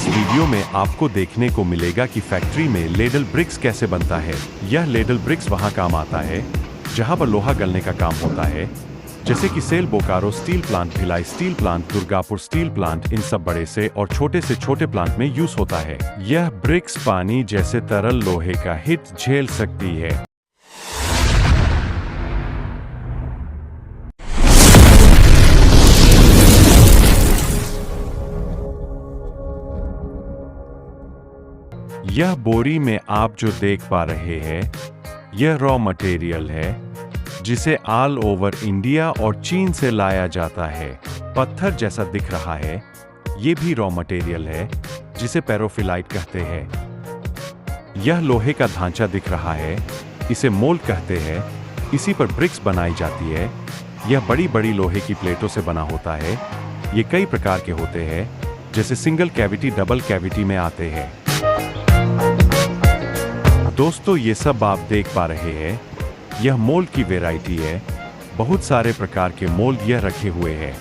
इस वीडियो में आपको देखने को मिलेगा कि फैक्ट्री में लेडल ब्रिक्स कैसे बनता है। यह लेडल ब्रिक्स वहां काम आता है जहां पर लोहा गलने का काम होता है, जैसे कि SAIL Bokaro steel plant, Bhilai steel plant, Durgapur steel plant. इन सब बड़े से छोटे प्लांट में यूज होता है। यह ब्रिक्स पानी जैसे तरल लोहे का हिट झेल सकती है। यह बोरी में आप जो देख पा रहे हैं, यह रॉ मटेरियल है जिसे ऑल ओवर इंडिया और चीन से लाया जाता है। पत्थर जैसा दिख रहा है, ये भी रॉ मटेरियल है जिसे पैरोफिलाइट कहते हैं। यह लोहे का ढांचा दिख रहा है, इसे मोल्ड कहते हैं। इसी पर ब्रिक्स बनाई जाती है। यह बड़ी बड़ी लोहे की प्लेटों से बना होता है। ये कई प्रकार के होते हैं, जैसे सिंगल कैविटी, डबल कैविटी में आते हैं। दोस्तों, ये सब आप देख पा रहे हैं, यह मोल्ड की वैरायटी है। बहुत सारे प्रकार के मोल्ड यह रखे हुए हैं।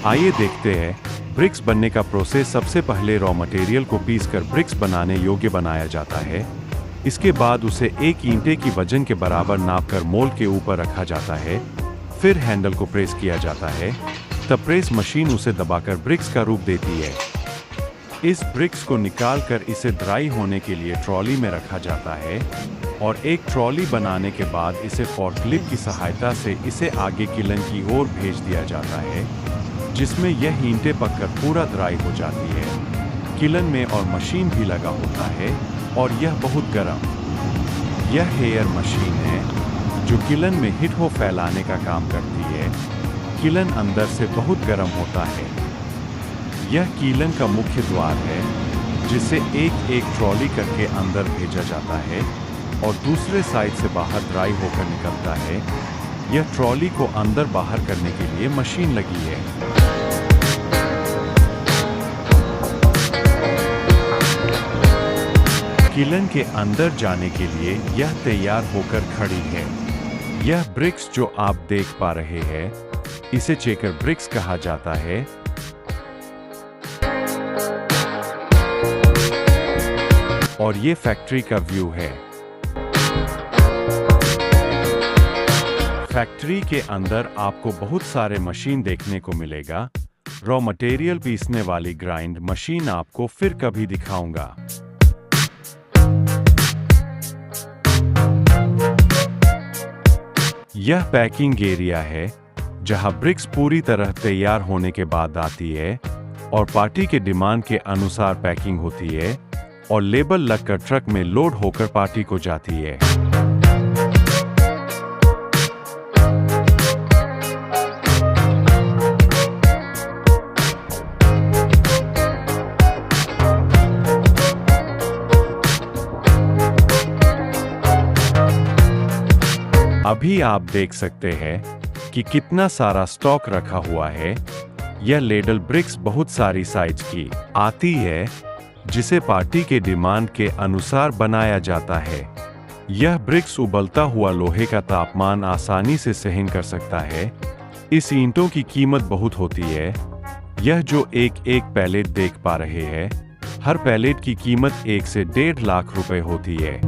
आइए देखते हैं ब्रिक्स बनने का प्रोसेस। सबसे पहले रॉ मटेरियल को पीसकर ब्रिक्स बनाने योग्य बनाया जाता है। इसके बाद उसे एक ईंटे की वजन के बराबर नापकर मोल्ड के ऊपर रखा जाता है। फिर हैंडल को प्रेस किया जाता है, तब प्रेस मशीन उसे दबाकर ब्रिक्स का रूप देती है। इस ब्रिक्स को निकालकर इसे ड्राई होने के लिए ट्रॉली में रखा जाता है और एक ट्रॉली बनाने के बाद इसे फोर्कलिफ्ट की सहायता से इसे आगे किलन की ओर भेज दिया जाता है, जिसमें यह ईंटें पककर पूरा ड्राई हो जाती है। किलन में और मशीन भी लगा होता है और यह बहुत गर्म। यह हेयर मशीन है जो किलन में हीट को फैलाने का काम करती है। किलन अंदर से बहुत गर्म होता है। यह कीलन का मुख्य द्वार है, जिसे एक एक ट्रॉली करके अंदर भेजा जाता है और दूसरे साइड से बाहर ड्राई होकर निकलता है। यह ट्रॉली को अंदर बाहर करने के लिए मशीन लगी है। किलन के अंदर जाने के लिए यह तैयार होकर खड़ी है। यह ब्रिक्स जो आप देख पा रहे हैं, इसे चेकर ब्रिक्स कहा जाता है। और ये फैक्ट्री का व्यू है। फैक्ट्री के अंदर आपको बहुत सारे मशीन देखने को मिलेगा। रॉ मटेरियल पीसने वाली ग्राइंड मशीन आपको फिर कभी दिखाऊंगा। यह पैकिंग एरिया है, जहां ब्रिक्स पूरी तरह तैयार होने के बाद आती है और पार्टी के डिमांड के अनुसार पैकिंग होती है और लेबल लगकर ट्रक में लोड होकर पार्टी को जाती है। अभी आप देख सकते हैं कि कितना सारा स्टॉक रखा हुआ है। यह लेडल ब्रिक्स बहुत सारी साइज की आती है, जिसे पार्टी के डिमांड के अनुसार बनाया जाता है। यह ब्रिक्स उबलता हुआ लोहे का तापमान आसानी से सहन कर सकता है। इस ईंटों की कीमत बहुत होती है। यह जो एक एक पैलेट देख पा रहे हैं, हर पैलेट की कीमत 1 से 1.5 लाख रुपए होती है।